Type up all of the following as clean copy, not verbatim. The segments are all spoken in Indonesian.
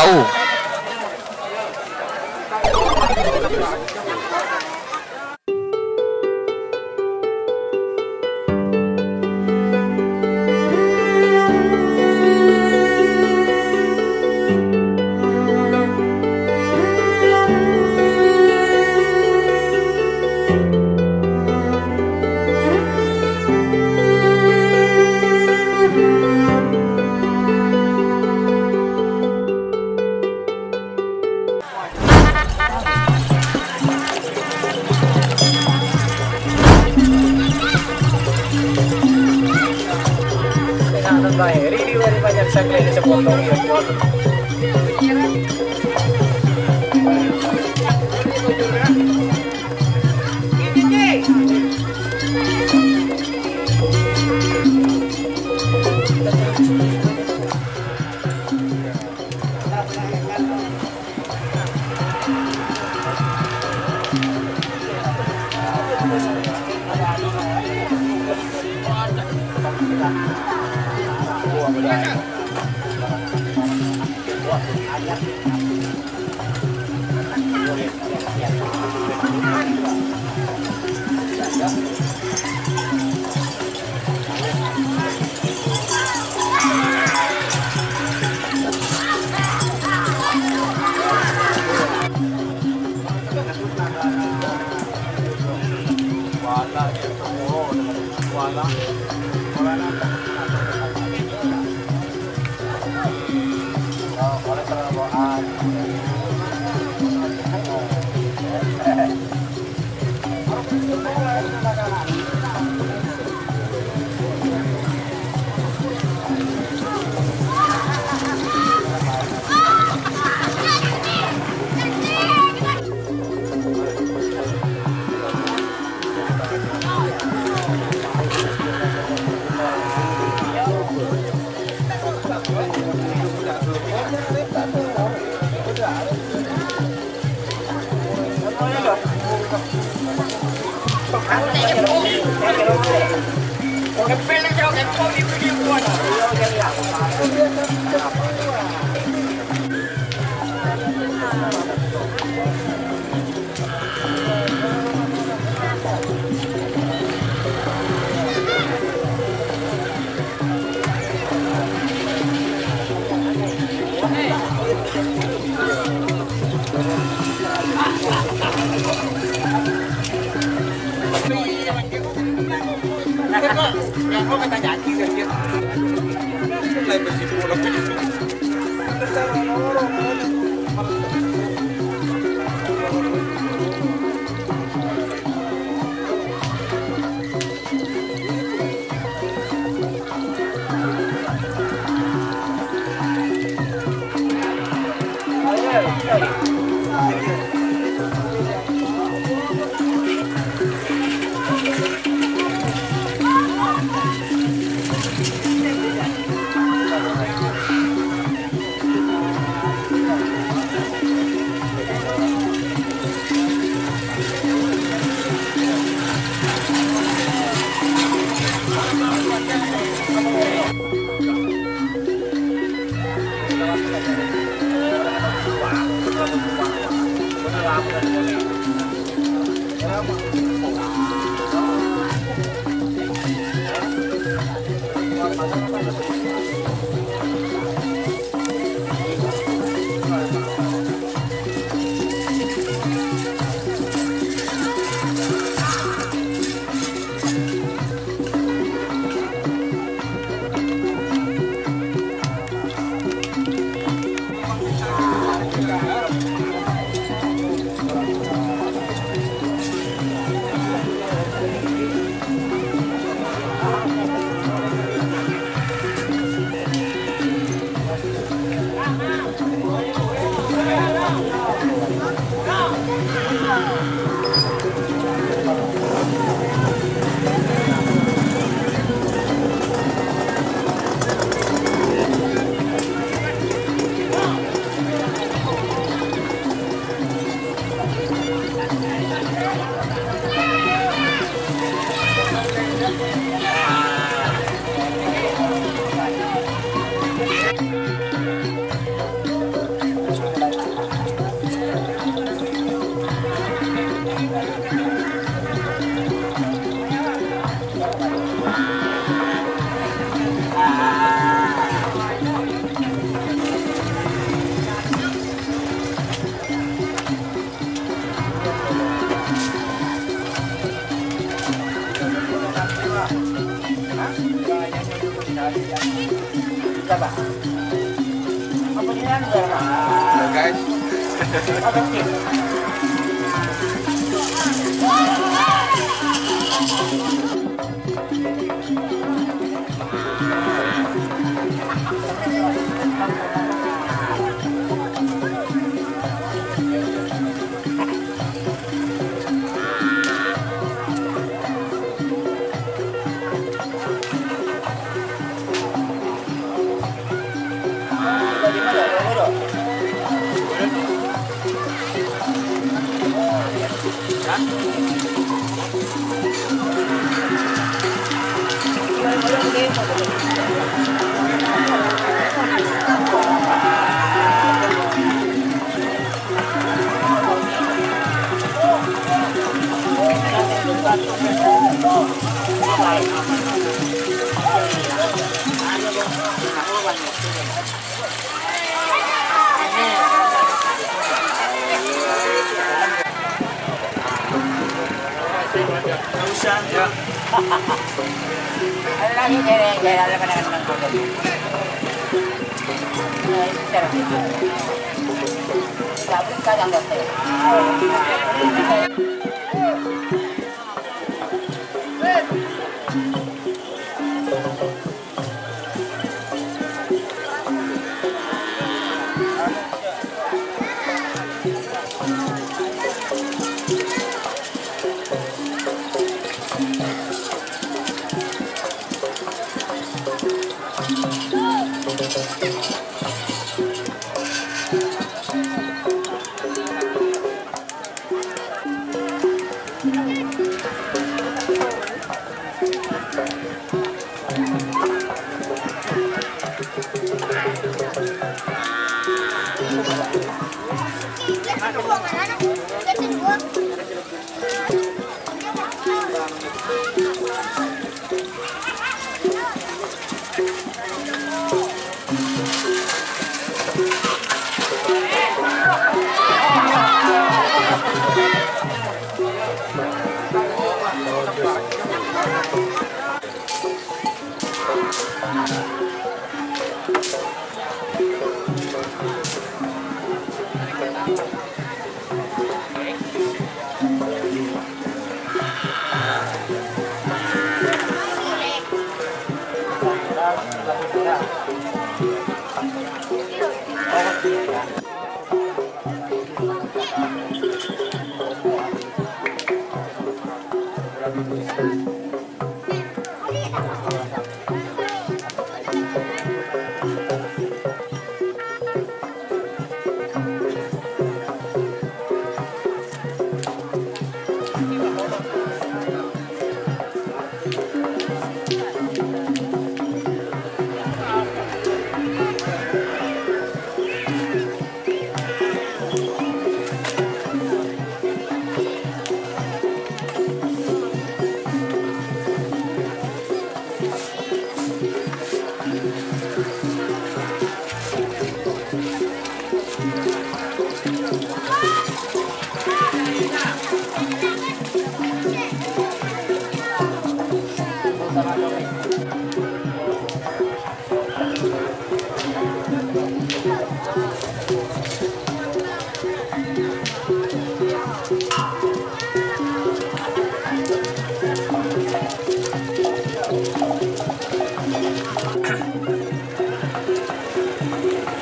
tahu. Ini banyak sekali di sepotong ya. Coba. Apa ini kan guys? Apa sih? Ada lagi jalan dengan kodok. Ini cara itu. Tapi kadang nggak tahu.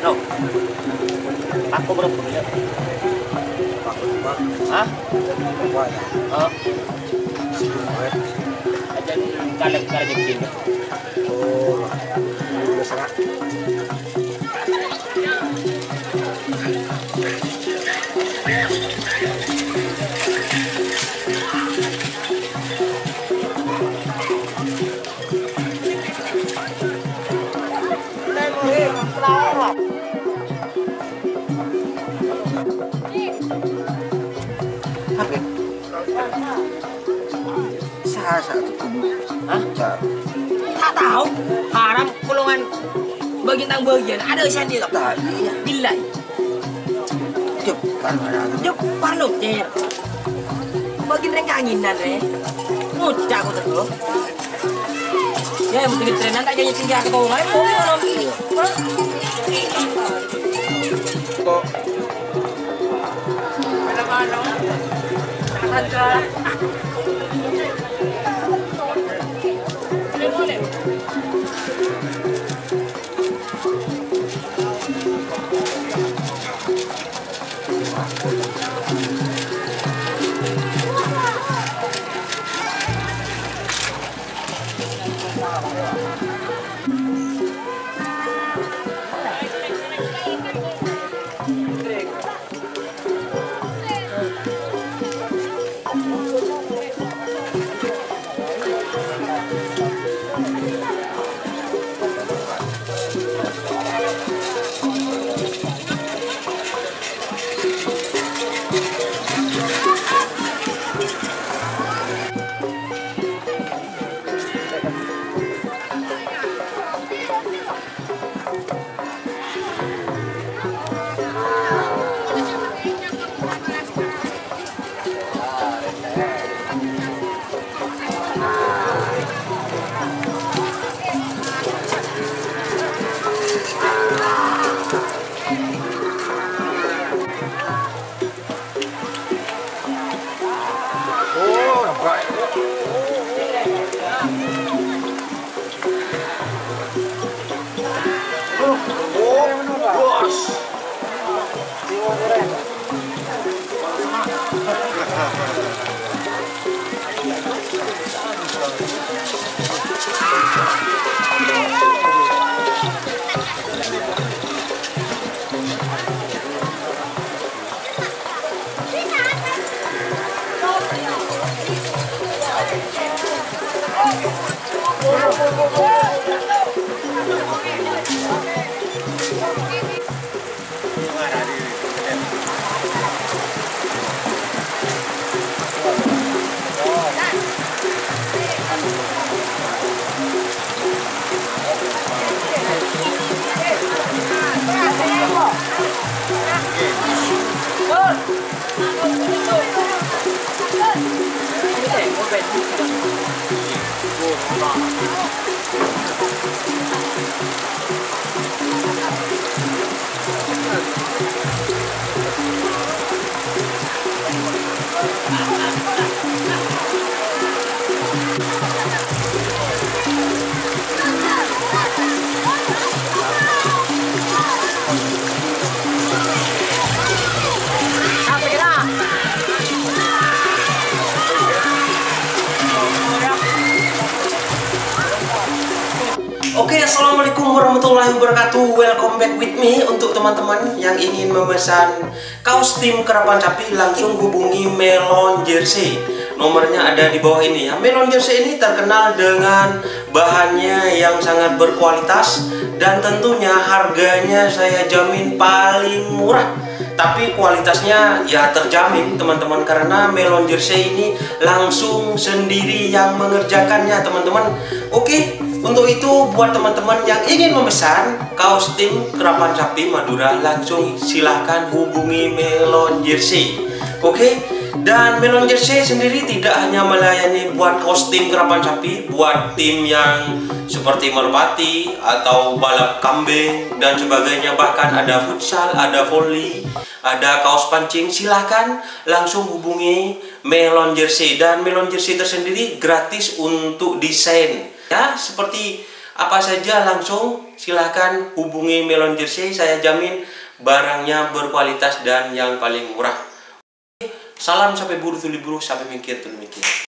No. Aku berapa ya? Hah? Oh. Aja kaleng gini. Oh. Biasa. Sasa itu kudu. Hah? Tak tahu. Haram kulungan bagian ada sandi tak? Tak iya. Bilai. Cepat ada. Jok parlo cer. Bagian reng kanginan Mucak aku terus. Ya yang penting trenan tak jadi tinggal kau ngai mau nanti. Kok Mana-mana. Ada. Oke, assalamualaikum warahmatullahi wabarakatuh. Welcome back with me. Untuk teman-teman yang ingin memesan kaos tim Kerapan Sapi, langsung hubungi Melon Jersey. Nomornya ada di bawah ini ya. Melon Jersey ini terkenal dengan bahannya yang sangat berkualitas dan tentunya harganya saya jamin paling murah. Tapi kualitasnya ya terjamin teman-teman, karena Melon Jersey ini langsung sendiri yang mengerjakannya teman-teman. Oke, untuk itu buat teman-teman yang ingin memesan kaos tim Kerapan Sapi Madura, langsung silahkan hubungi Melon Jersey. Oke, dan Melon Jersey sendiri tidak hanya melayani buat kaos tim Kerapan Sapi, buat tim yang seperti merpati atau balap kambing dan sebagainya, bahkan ada futsal, ada volley, ada kaos pancing. Silahkan langsung hubungi Melon Jersey, dan Melon Jersey tersendiri gratis untuk desain ya, seperti apa saja langsung silahkan hubungi Melon Jersey. Saya jamin barangnya berkualitas dan yang paling murah. Salam sampai buru tuli buru, sampai mikir tuli mikir.